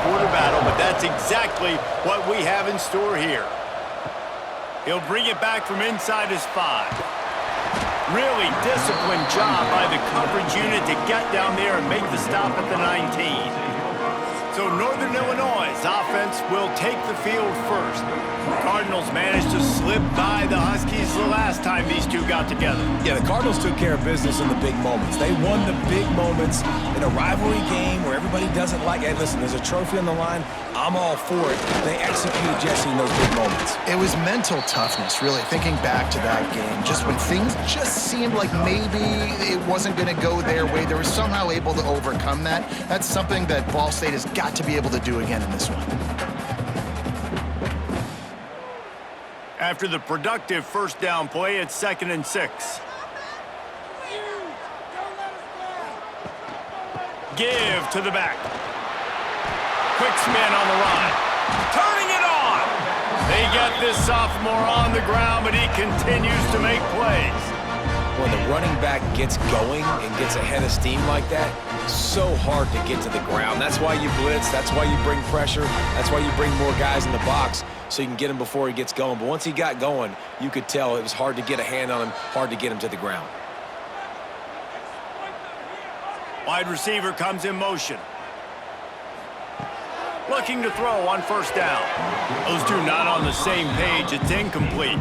quarter battle, but that's exactly what we have in store here. He'll bring it back from inside his 5. Really disciplined job by the coverage unit to get down there and make the stop at the 19. So Northern Illinois' offense will take the field first. The Cardinals managed to slip by the Huskies the last time these two got together. Yeah, the Cardinals took care of business in the big moments. They won the big moments in a rivalry game where everybody doesn't like it. Hey, listen, there's a trophy on the line. I'm all for it. They executed, Jesse, in those big moments. It was mental toughness, really, thinking back to that game. Just when things just seemed like maybe it wasn't going to go their way, they were somehow able to overcome that. That's something that Ball State has got to be able to do again in this one. After the productive first down play, it's 2nd and 6. Give to the back. Quick spin on the run. Turning it on! They get this sophomore on the ground, but he continues to make plays. When the running back gets going and gets ahead of steam like that, so hard to get to the ground. That's why you blitz. That's why you bring pressure. That's why you bring more guys in the box so you can get him before he gets going. But once he got going, you could tell it was hard to get a hand on him, hard to get him to the ground. Wide receiver comes in motion. Looking to throw on first down. Those two not on the same page. It's incomplete.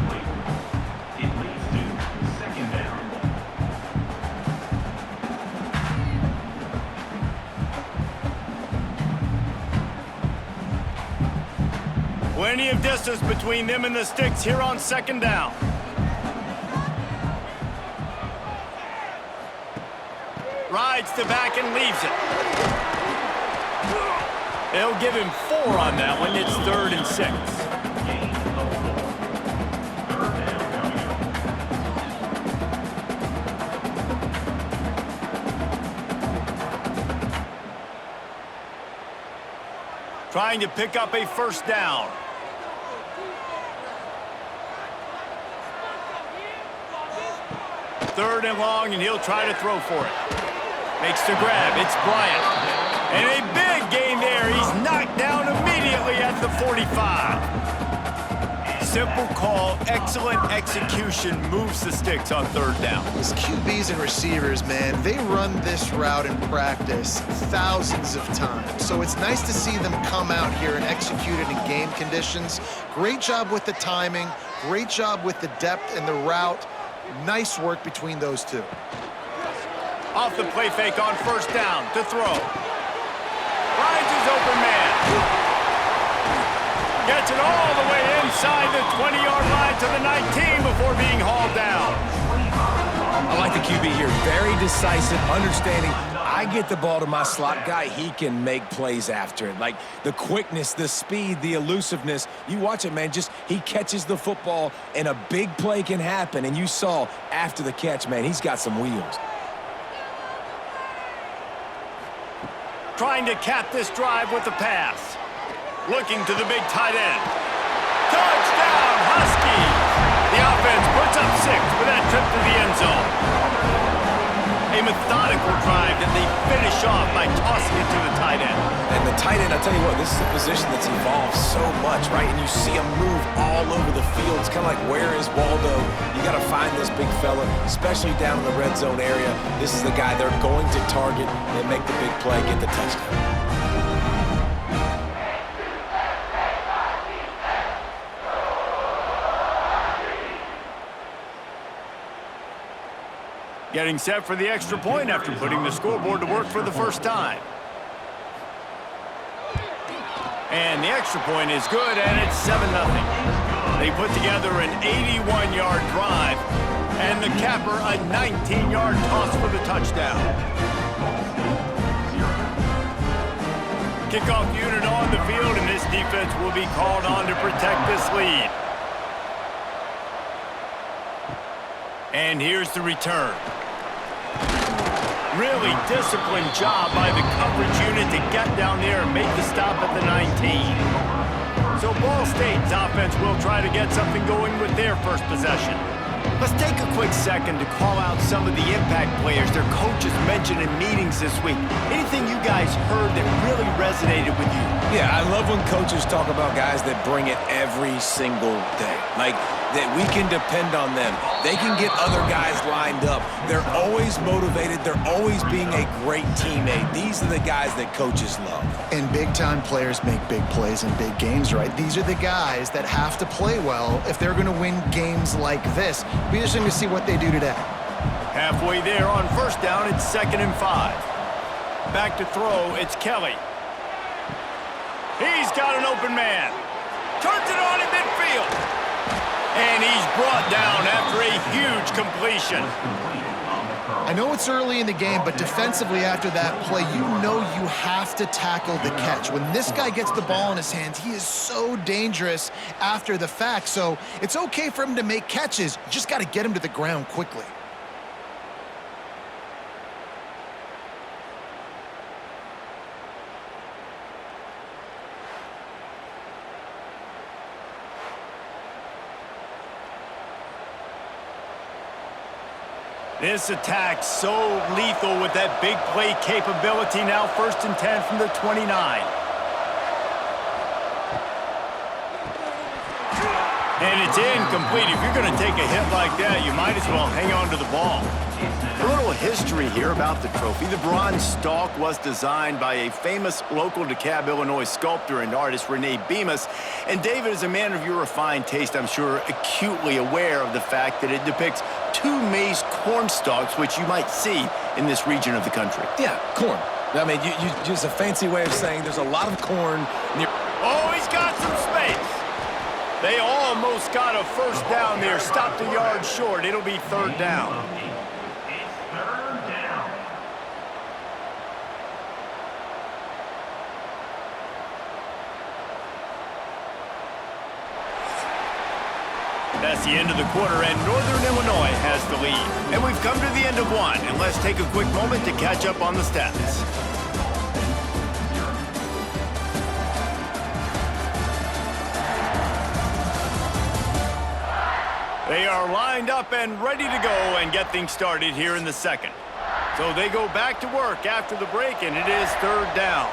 Plenty of distance between them and the sticks here on 2nd down. Rides the back and leaves it. They'll give him 4 on that one. It's 3rd and 6. Trying to pick up a first down. Third and long, and he'll try to throw for it. Makes the grab. It's Bryant. And a big gain there. He's knocked down immediately at the 45. Simple call, excellent execution, moves the sticks on 3rd down. These QBs and receivers, man, they run this route in practice thousands of times. So it's nice to see them come out here and execute it in game conditions. Great job with the timing, great job with the depth and the route. Nice work between those two. Off the play fake on first down to throw. Finds his open man. Gets it all the way inside the 20-yard line to the 19 before being hauled down. I like the QB here. Very decisive, understanding. I get the ball to my slot guy, he can make plays after it. Like the quickness, the speed, the elusiveness. You watch it, man, just he catches the football and a big play can happen. And you saw after the catch, man, he's got some wheels. Trying to cap this drive with the pass. Looking to the big tight end. Touchdown, Huskies! The offense puts up 6 with that trip to the end zone. A methodical drive that they finish off by tossing it to the tight end. And the tight end, I'll tell you what, this is a position that's evolved so much, right? And you see him move all over the field. It's kind of like, where is Waldo? You got to find this big fella, especially down in the red zone area. This is the guy they're going to target and make the big play, get the touchdown. Getting set for the extra point after putting the scoreboard to work for the first time. And the extra point is good, and it's 7-0. They put together an 81-yard drive, and the capper a 19-yard toss for the touchdown. Kickoff unit on the field, and this defense will be called on to protect this lead. And here's the return. Really disciplined job by the coverage unit to get down there and make the stop at the 19. So Ball State's offense will try to get something going with their first possession. Let's take a quick second to call out some of the impact players their coaches mentioned in meetings this week. Anything you guys heard that really resonated with you? Yeah, I love when coaches talk about guys that bring it every single day. Like, that we can depend on them. They can get other guys lined up. They're always motivated. They're always being a great teammate. These are the guys that coaches love. And big-time players make big plays in big games, right? These are the guys that have to play well if they're going to win games like this. Be interesting to see what they do today. Halfway there on first down, it's 2nd and 5. Back to throw, it's Kelly. He's got an open man. Turns it on in midfield. And he's brought down after a huge completion. I know it's early in the game, but defensively after that play, you know you have to tackle the catch. When this guy gets the ball in his hands, he is so dangerous after the fact. So it's okay for him to make catches. You just got to get him to the ground quickly. This attack's so lethal with that big play capability. Now 1st and 10 from the 29. And it's incomplete. If you're going to take a hit like that, you might as well hang on to the ball. A little history here about the trophy. The bronze stalk was designed by a famous local DeKalb, Illinois sculptor and artist, Rene Bemis. And David, is a man of your refined taste, I'm sure, acutely aware of the fact that it depicts 2 maize corn stalks, which you might see in this region of the country. Yeah, corn. I mean, you just a fancy way of saying there's a lot of corn near. Oh, he's got some space. They almost got a first down there. Stopped a yard short. It'll be 3rd down. That's the end of the quarter, and Northern Illinois has the lead. And we've come to the end of one, and let's take a quick moment to catch up on the stats. They are lined up and ready to go and get things started here in the second. So they go back to work after the break, and it is 3rd down.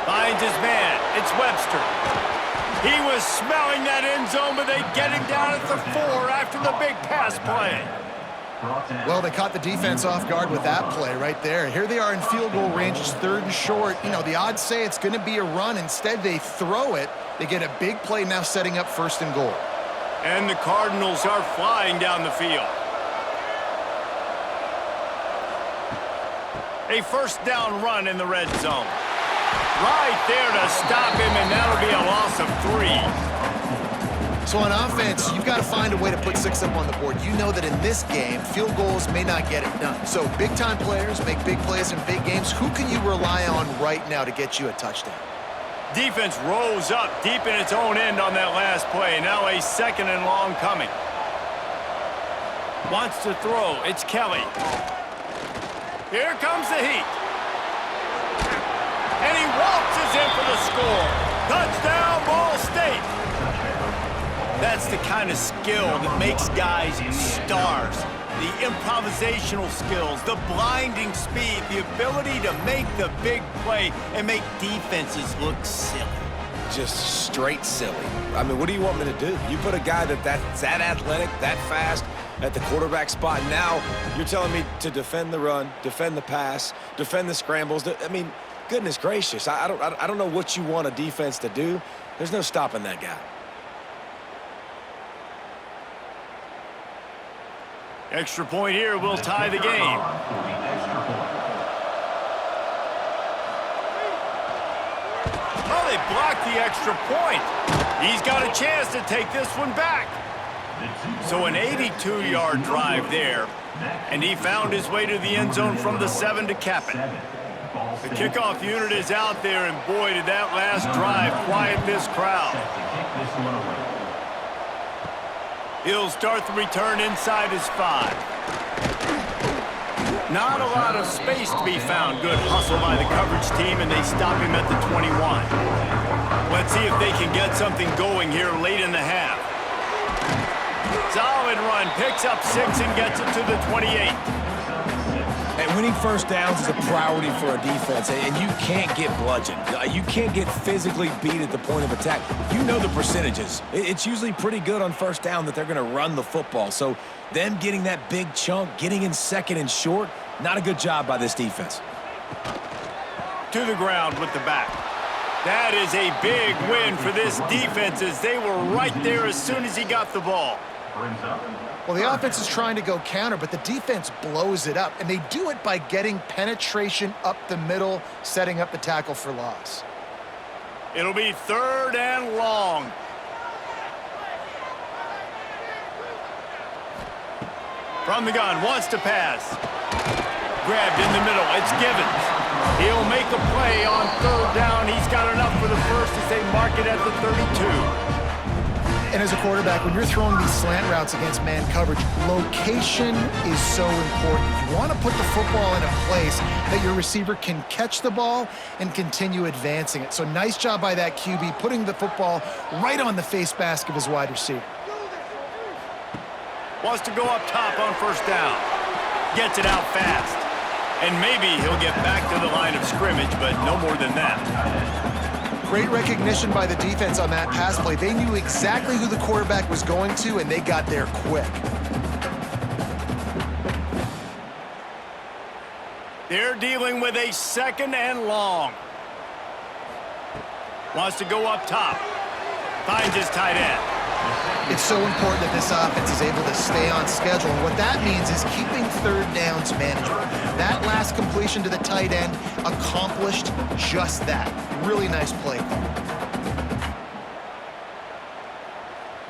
Finds his man. It's Webster. He was smelling that end zone, but they get him down at the 4 after the big pass play. Well, they caught the defense off guard with that play right there. Here they are in field goal range. It's 3rd and short. You know, the odds say it's going to be a run. Instead, they throw it. They get a big play now setting up 1st and goal. And the Cardinals are flying down the field. A 1st down run in the red zone. Right there to stop him, and that'll be a loss of 3. So on offense, you've got to find a way to put 6 up on the board. You know that in this game, field goals may not get it done. So big-time players make big plays in big games. Who can you rely on right now to get you a touchdown? Defense rolls up deep in its own end on that last play. Now a 2nd and long coming. Wants to throw. It's Kelly. Here comes the heat. And he waltzes in for the score. Touchdown, Ball State. That's the kind of skill that makes guys stars. The improvisational skills, the blinding speed, the ability to make the big play and make defenses look silly. Just straight silly. I mean, what do you want me to do? You put a guy that's that athletic, that fast at the quarterback spot. Now you're telling me to defend the run, defend the pass, defend the scrambles. I mean, goodness gracious. I don't know what you want a defense to do. There's no stopping that guy. Extra point here will tie the game. Oh, they blocked the extra point. He's got a chance to take this one back. So an 82-yard drive there, and he found his way to the end zone from the 7 to cap it. The kickoff unit is out there, and boy, did that last drive quiet this crowd. He'll start the return inside his 5. Not a lot of space to be found. Good hustle by the coverage team, and they stop him at the 21. Let's see if they can get something going here late in the half. Solid run, picks up 6 and gets it to the 28. And winning first downs is a priority for a defense, and you can't get bludgeoned. You can't get physically beat at the point of attack. You know the percentages. It's usually pretty good on first down that they're going to run the football. So them getting that big chunk, getting in second and short, not a good job by this defense. To the ground with the back. That is a big win for this defense as they were right there as soon as he got the ball. Well, the offense is trying to go counter, but the defense blows it up, and they do it by getting penetration up the middle, setting up the tackle for loss. It'll be 3rd and long. From the gun, wants to pass. Grabbed in the middle, it's Givens. He'll make a play on 3rd down. He's got enough for the first as they mark it at the 32. And as a quarterback, when you're throwing these slant routes against man coverage, location is so important. You want to put the football in a place that your receiver can catch the ball and continue advancing it. So nice job by that QB, putting the football right on the face mask of his wide receiver. Wants to go up top on 1st down. Gets it out fast. And maybe he'll get back to the line of scrimmage, but no more than that. Great recognition by the defense on that pass play. They knew exactly who the quarterback was going to, and they got there quick. They're dealing with a 2nd and long. Wants to go up top. Finds his tight end. It's so important that this offense is able to stay on schedule. And what that means is keeping 3rd downs manageable. That last completion to the tight end accomplished just that. Really nice play.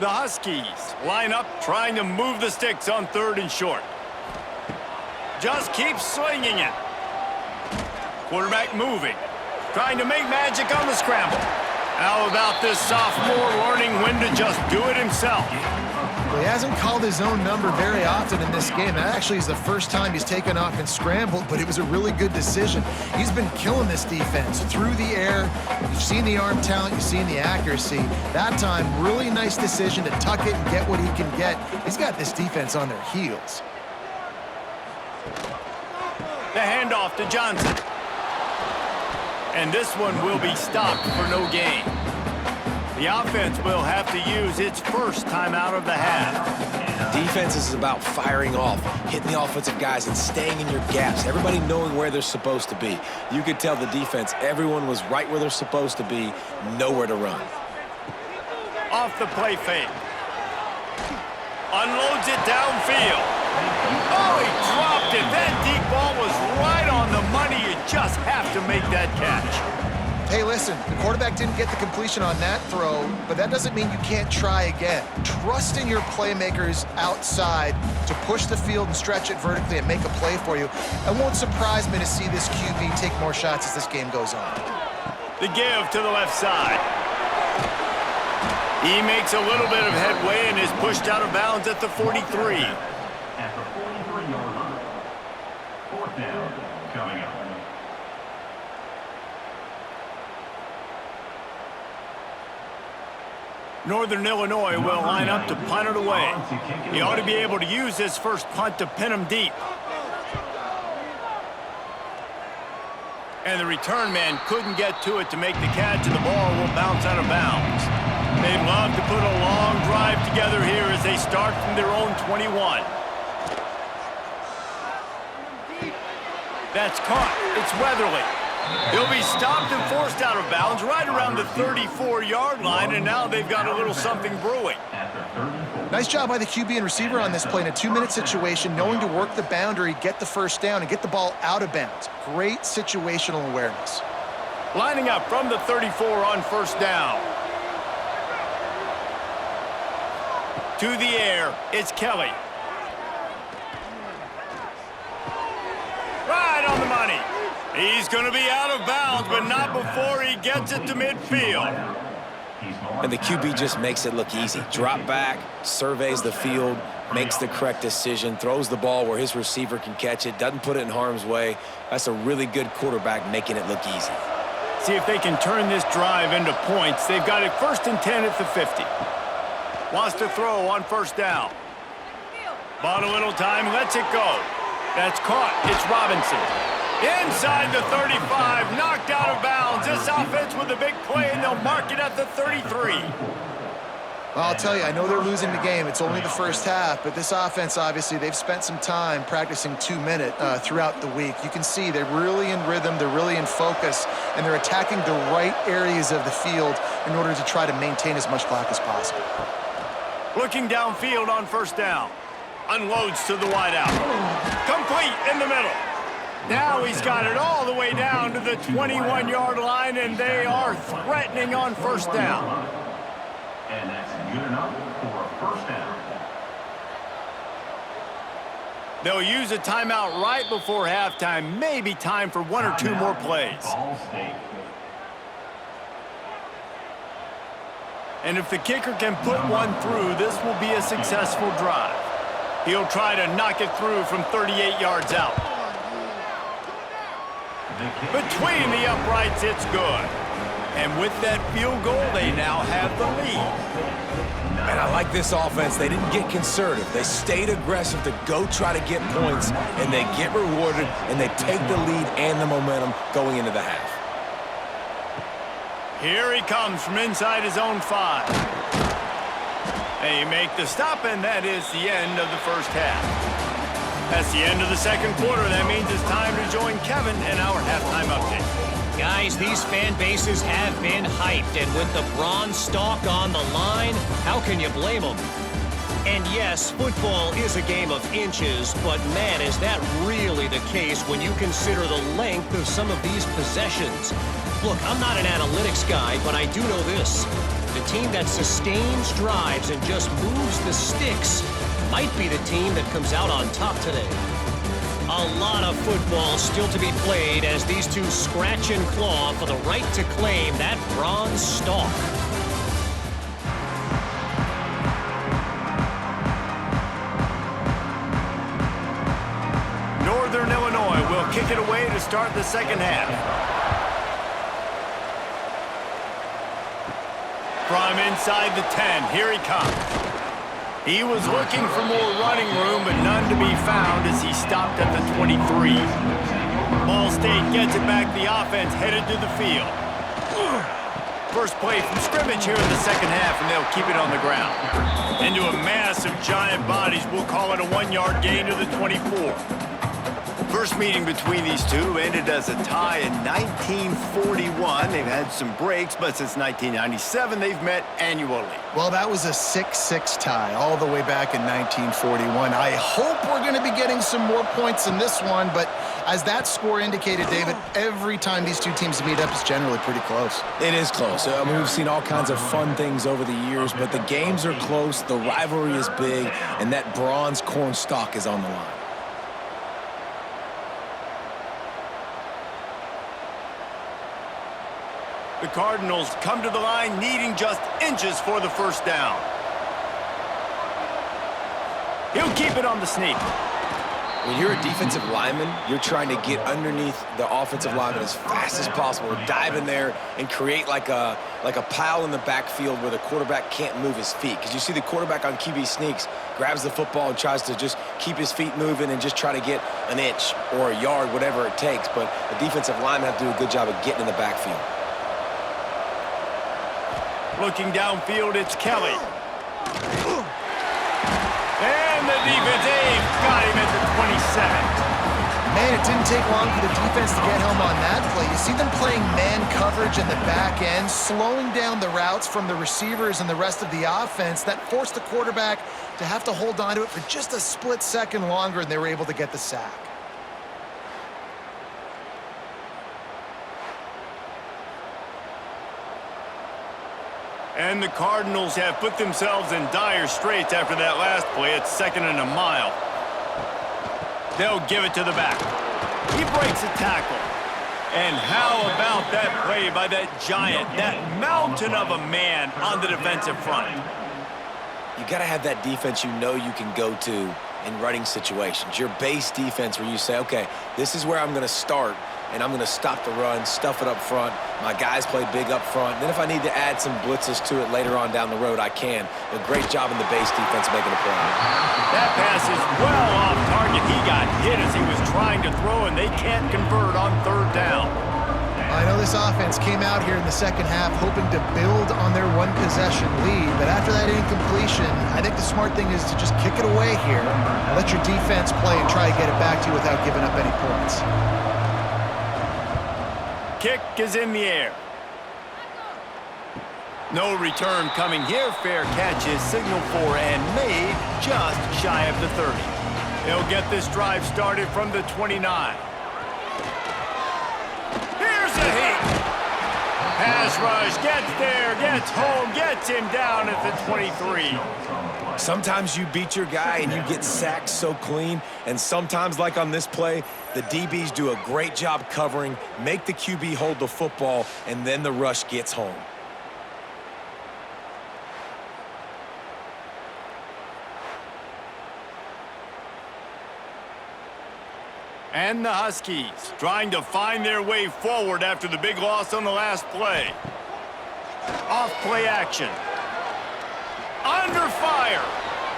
The Huskies line up trying to move the sticks on 3rd and short. Just keeps swinging it. Quarterback moving. Trying to make magic on the scramble. How about this sophomore learning when to just do it himself? Well, he hasn't called his own number very often in this game. That actually is the first time he's taken off and scrambled, but it was a really good decision. He's been killing this defense through the air. You've seen the arm talent, you've seen the accuracy. That time, really nice decision to tuck it and get what he can get. He's got this defense on their heels. The handoff to Johnson. And this one will be stopped for no gain. The offense will have to use its first timeout of the half. Defense is about firing off, hitting the offensive guys, and staying in your gaps. Everybody knowing where they're supposed to be. You could tell the defense, everyone was right where they're supposed to be, nowhere to run. Off the play fake. Unloads it downfield. Oh, he dropped it. That deep ball was right on the money. You just have to make that catch. Hey, listen, the quarterback didn't get the completion on that throw, but that doesn't mean you can't try again. Trust in your playmakers outside to push the field and stretch it vertically and make a play for you. It won't surprise me to see this QB take more shots as this game goes on. The give to the left side. He makes a little bit of headway and is pushed out of bounds at the 43. At the 43-yard line. 4th down coming up. Northern Illinois will line up to punt it away. He ought to be able to use his first punt to pin him deep. And the return man couldn't get to it to make the catch, and the ball will bounce out of bounds. They'd love to put a long drive together here as they start from their own 21. That's caught. It's Weatherly. He'll be stopped and forced out of bounds right around the 34-yard line, and now they've got a little something brewing. Nice job by the QB and receiver on this play in a 2-minute situation, knowing to work the boundary, get the first down, and get the ball out of bounds. Great situational awareness. Lining up from the 34 on 1st down. To the air, it's Kelly. Right on the money. He's going to be out of bounds, but not before he gets it to midfield. And the QB just makes it look easy. Drop back, surveys the field, makes the correct decision, throws the ball where his receiver can catch it, doesn't put it in harm's way. That's a really good quarterback making it look easy. See if they can turn this drive into points. They've got it 1st and 10 at the 50. Wants to throw on 1st down. Bought a little time, lets it go. That's caught. It's Robinson. Inside the 35, knocked out of bounds. This offense with a big play, and they'll mark it at the 33. Well, I'll tell you, I know they're losing the game. It's only the first half, but this offense, obviously, they've spent some time practicing 2-minute throughout the week. You can see they're really in rhythm, they're really in focus, and they're attacking the right areas of the field in order to try to maintain as much clock as possible. Looking downfield on first down. Unloads to the wideout. Complete in the middle. Now he's got it all the way down to the 21-yard line, and they are threatening on first down. And that's good enough for a first down. They'll use a timeout right before halftime. Maybe time for one or two more plays. Ball State. And if the kicker can put one through, this will be a successful drive. He'll try to knock it through from 38 yards out. Between the uprights, it's good. And with that field goal, they now have the lead. And I like this offense. They didn't get conservative. They stayed aggressive to go try to get points, and they get rewarded, and they take the lead and the momentum going into the half. Here he comes from inside his own 5. They make the stop, and that is the end of the first half. That's the end of the second quarter. That means it's time to join Kevin in our halftime update. Guys, these fan bases have been hyped, and with the bronze stalk on the line, how can you blame them? And yes, football is a game of inches, but man, is that really the case when you consider the length of some of these possessions. Look, I'm not an analytics guy, but I do know this. The team that sustains drives and just moves the sticks might be the team that comes out on top today. A lot of football still to be played as these two scratch and claw for the right to claim that bronze stalk. Northern Illinois will kick it away to start the second half. From inside the 10, here he comes. He was looking for more running room, but none to be found as he stopped at the 23. Ball State gets it back. The offense headed to the field. First play from scrimmage here in the second half, and they'll keep it on the ground. Into a mass of giant bodies. We'll call it a 1-yard gain to the 24. First meeting between these two ended as a tie in 1941. They've had some breaks, but since 1997, they've met annually. Well, that was a 6-6 tie all the way back in 1941. I hope we're going to be getting some more points in this one, but as that score indicated, David, every time these two teams meet up, it's generally pretty close. It is close. I mean, we've seen all kinds of fun things over the years, but the games are close, the rivalry is big, and that bronze corn stalk is on the line. The Cardinals come to the line needing just inches for the first down. He'll keep it on the sneak. When you're a defensive lineman, you're trying to get underneath the offensive lineman as fast as possible, dive in there and create like a pile in the backfield where the quarterback can't move his feet. Because you see the quarterback on QB sneaks, grabs the football and tries to just keep his feet moving and just try to get an inch or a yard, whatever it takes. But the defensive lineman have to do a good job of getting in the backfield. Looking downfield, it's Kelly. And the defense, Dave, got him at the 27. Man, it didn't take long for the defense to get home on that play. You see them playing man coverage in the back end, slowing down the routes from the receivers and the rest of the offense. That forced the quarterback to have to hold on to it for just a split second longer, and they were able to get the sack. And the Cardinals have put themselves in dire straits after that last play. It's 2nd and a mile. They'll give it to the back. He breaks a tackle. And how about that play by that giant, that mountain of a man on the defensive front? You got to have that defense you know you can go to in running situations. Your base defense where you say, okay, this is where I'm going to start. and I'm going to stop the run, stuff it up front. My guys play big up front. Then if I need to add some blitzes to it later on down the road, I can. A great job in the base defense making a play. That pass is well off target. He got hit as he was trying to throw, and they can't convert on third down. I know this offense came out here in the second half hoping to build on their one-possession lead, but after that incompletion, I think the smart thing is to just kick it away here and let your defense play and try to get it back to you without giving up any points. Kick is in the air. No return coming here. Fair catch is signaled for and made just shy of the 30. They'll get this drive started from the 29. Here's a hit. Pass rush, gets there, gets home, gets him down at the 23. Sometimes you beat your guy and you get sacked so clean, and sometimes, like on this play, the DBs do a great job covering, make the QB hold the football, and then the rush gets home. And the Huskies trying to find their way forward after the big loss on the last play. Off play action. Under fire.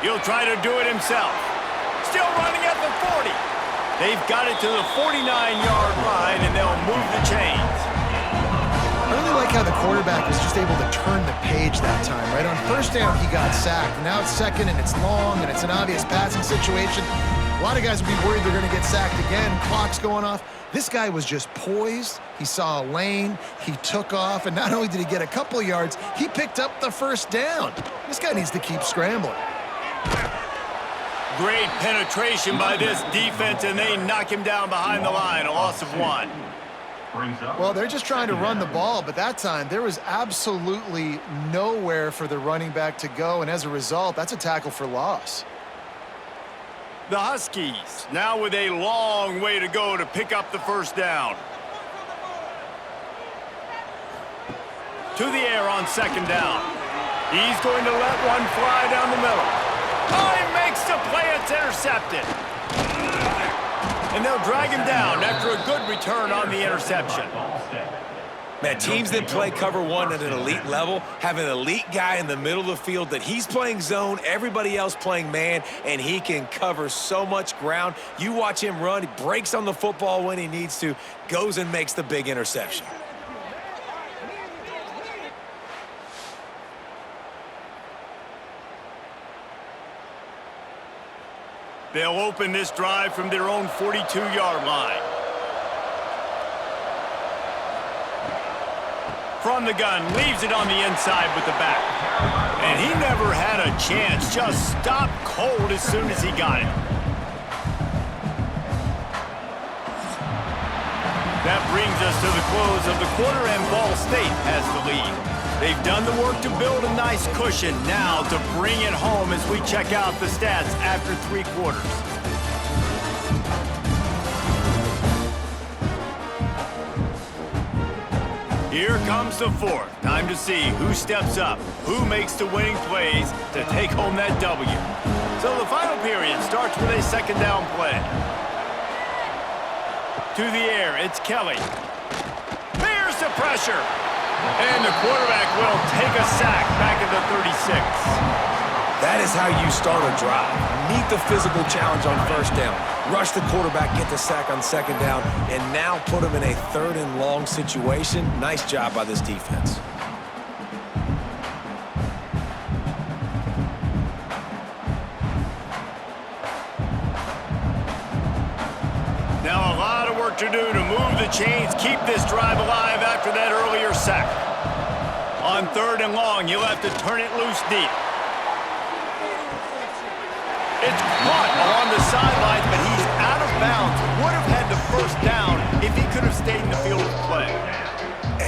He'll try to do it himself. Still running at the 40. They've got it to the 49-yard line, and they'll move the chains. I really like how the quarterback was just able to turn the page that time, right? On first down, he got sacked. Now it's second, and it's long, and it's an obvious passing situation. A lot of guys would be worried they're going to get sacked again. Clock's going off. This guy was just poised. He saw a lane. He took off. And not only did he get a couple of yards, he picked up the first down. This guy needs to keep scrambling. Great penetration by this defense, and they knock him down behind the line. A loss of 1. Well, they're just trying to run the ball, but that time there was absolutely nowhere for the running back to go. And as a result, that's a tackle for loss. The Huskies now with a long way to go to pick up the first down. To the air on second down. He's going to let one fly down the middle. Oh, he makes the play. It's intercepted. And they'll drag him down after a good return on the interception. Man, teams that play cover one at an elite level have an elite guy in the middle of the field that he's playing zone, everybody else playing man, and he can cover so much ground. You watch him run, he breaks on the football when he needs to, goes and makes the big interception. They'll open this drive from their own 42-yard line. From the gun, leaves it on the inside with the back. And he never had a chance, just stopped cold as soon as he got it. That brings us to the close of the quarter, and Ball State has the lead. They've done the work to build a nice cushion. Now to bring it home as we check out the stats after 3 quarters. Here comes the fourth. Time to see who steps up, who makes the winning plays to take home that W. So the final period starts with a second down play. To the air, it's Kelly. There's the pressure. And the quarterback will take a sack back at the 36. That is how you start a drive. Meet the physical challenge on first down. Rush the quarterback, get the sack on second down, and now put him in a third and long situation. Nice job by this defense. Now a lot of work to do to move the chains, keep this drive alive after that earlier sack. On third and long, you'll have to turn it loose deep. It's caught along the sidelines, but he's out of bounds. Would have had the first down if he could have stayed in the field of play.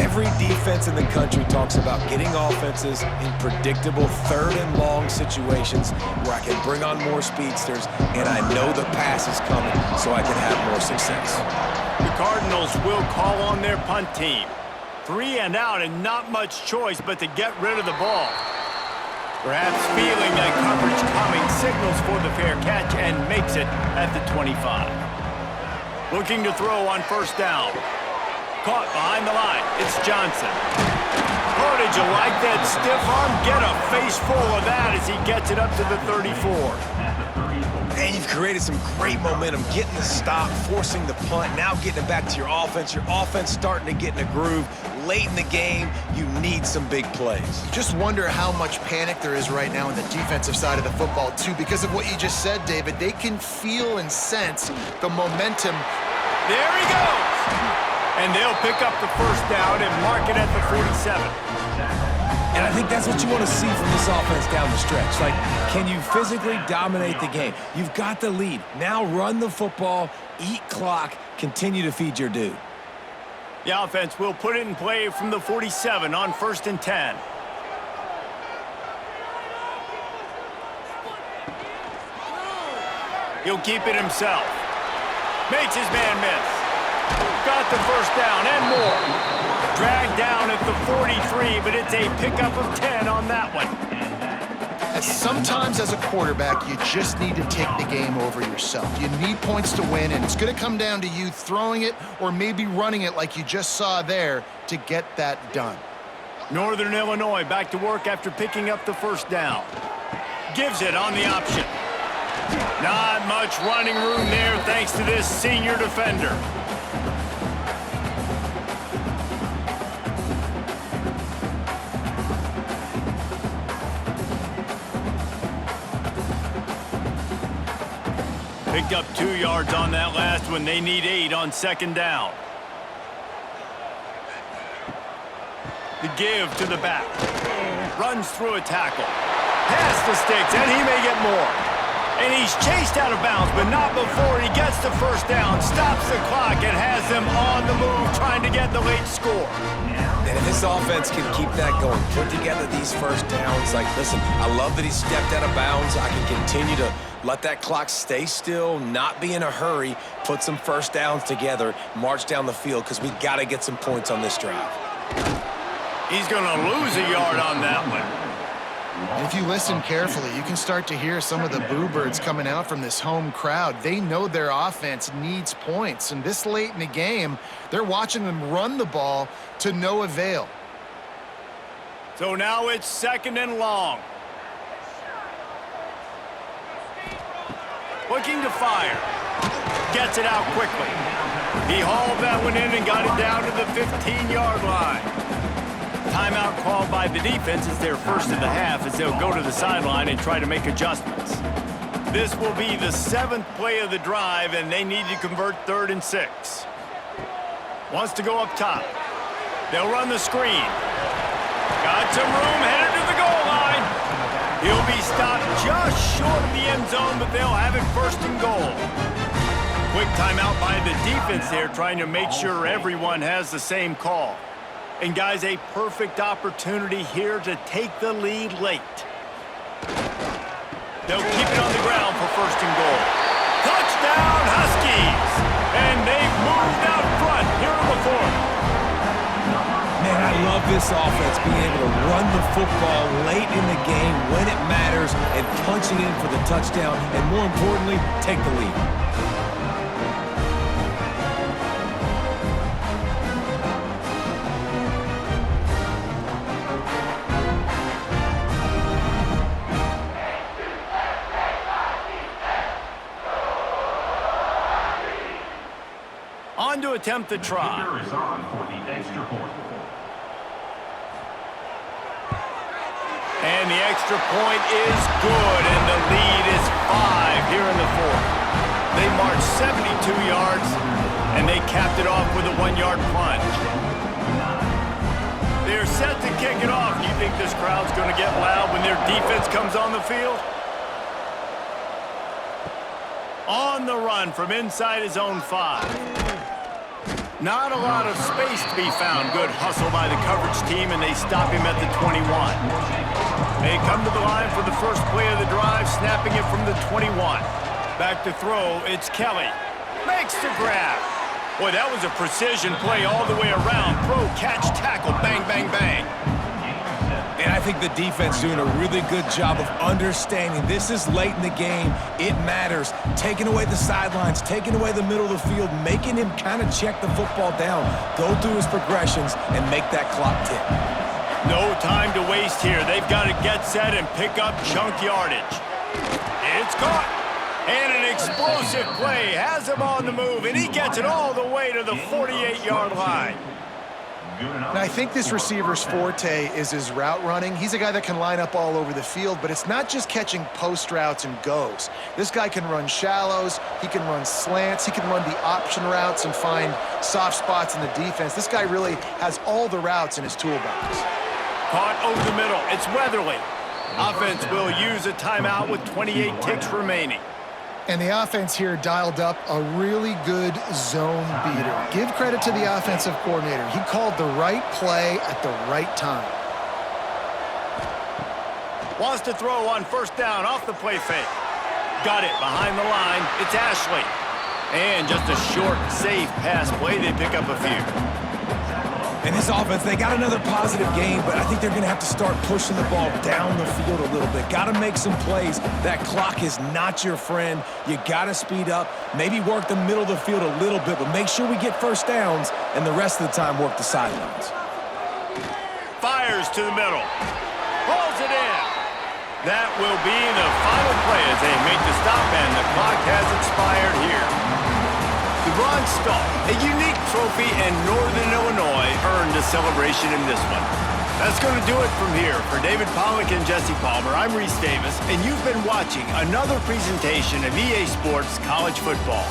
Every defense in the country talks about getting offenses in predictable third and long situations where I can bring on more speedsters and I know the pass is coming so I can have more success. The Cardinals will call on their punt team. 3 and out and not much choice but to get rid of the ball. Perhaps feeling that coverage coming, signals for the fair catch and makes it at the 25. Looking to throw on first down. Caught behind the line. It's Johnson. Oh, did you like that stiff arm? Get a face full of that as he gets it up to the 34. And you've created some great momentum, getting the stop, forcing the punt, now getting it back to your offense. Your offense starting to get in a groove. Late in the game, you need some big plays. Just wonder how much panic there is right now on the defensive side of the football, too, because of what you just said, David. They can feel and sense the momentum. There he goes! And they'll pick up the first down and mark it at the 47. And I think that's what you want to see from this offense down the stretch. Like, can you physically dominate the game? You've got the lead. Now run the football, eat clock, continue to feed your dude. The offense will put it in play from the 47 on 1st and 10. He'll keep it himself. Makes his man miss. Got the first down and more. Dragged down at the 43, but it's a pickup of 10 on that one. Sometimes as a quarterback, you just need to take the game over yourself. You need points to win, and it's going to come down to you throwing it or maybe running it like you just saw there to get that done. Northern Illinois back to work after picking up the first down. Gives it on the option. Not much running room there thanks to this senior defender. Picked up 2 yards on that last one. They need 8 on 2nd down. The give to the back. Runs through a tackle. Past the sticks, and he may get more. And he's chased out of bounds, but not before he gets the first down, stops the clock, and has them on the move trying to get the late score. And if this offense can keep that going, put together these first downs, like, listen, I love that he stepped out of bounds. I can continue to let that clock stay still, not be in a hurry, put some first downs together, march down the field, because we got to get some points on this drive. He's going to lose a yard on that one. If you listen carefully, you can start to hear some of the boo birds coming out from this home crowd. They know their offense needs points, and this late in the game, they're watching them run the ball to no avail. So now it's 2nd and long. Looking to fire. Gets it out quickly. He hauled that one in and got it down to the 15-yard line. Timeout called by the defense is their first of the half as they'll go to the sideline and try to make adjustments. This will be the 7th play of the drive, and they need to convert 3rd and 6. Wants to go up top. They'll run the screen. Got some room, headed to the goal line. He'll be stopped just short of the end zone, but they'll have it 1st and goal. Quick timeout by the defense there, trying to make sure everyone has the same call. And guys, a perfect opportunity here to take the lead late. They'll keep it on the ground for 1st and goal. Touchdown, Huskies! And they've moved out front here in the 4th. Man, I love this offense, being able to run the football late in the game when it matters and punching in for the touchdown, and more importantly, take the lead. On to attempt the try. Kicker is on for the extra point. And the extra point is good, and the lead is 5 here in the 4th. They marched 72 yards, and they capped it off with a 1-yard plunge. They're set to kick it off. Do you think this crowd's going to get loud when their defense comes on the field? On the run from inside his own 5. Not a lot of space to be found. Good hustle by the coverage team, and they stop him at the 21. They come to the line for the first play of the drive, snapping it from the 21. Back to throw, it's Kelly. Makes the grab. Boy, that was a precision play all the way around. Throw, catch, tackle, bang, bang, bang. And I think the defense doing a really good job of understanding this is late in the game. It matters. Taking away the sidelines, taking away the middle of the field, making him kind of check the football down, go through his progressions, and make that clock tick. No time to waste here. They've got to get set and pick up chunk yardage. It's caught. And an explosive play has him on the move, and he gets it all the way to the 48-yard line. And I think this receiver's forte is his route running. He's a guy that can line up all over the field, but it's not just catching post routes and goes. This guy can run shallows, he can run slants, he can run the option routes and find soft spots in the defense. This guy really has all the routes in his toolbox. Caught over the middle. It's Weatherly. Offense will use a timeout with 28 ticks remaining. And the offense here dialed up a really good zone beater. Give credit to the offensive coordinator. He called the right play at the right time. Wants to throw on first down off the play fake. Got it behind the line. It's Ashley. And just a short, safe pass play. They pick up a few. And this offense, they got another positive game, but I think they're going to have to start pushing the ball down the field a little bit. Got to make some plays. That clock is not your friend. You got to speed up, maybe work the middle of the field a little bit, but make sure we get first downs, and the rest of the time work the sidelines. Fires to the middle. Pulls it in. That will be the final play as they make the stop, and the clock has expired here. The Ron Stahl, a unique trophy, and Northern Illinois earned a celebration in this one. That's going to do it from here. For David Pollack and Jesse Palmer, I'm Reese Davis, and you've been watching another presentation of EA Sports College Football.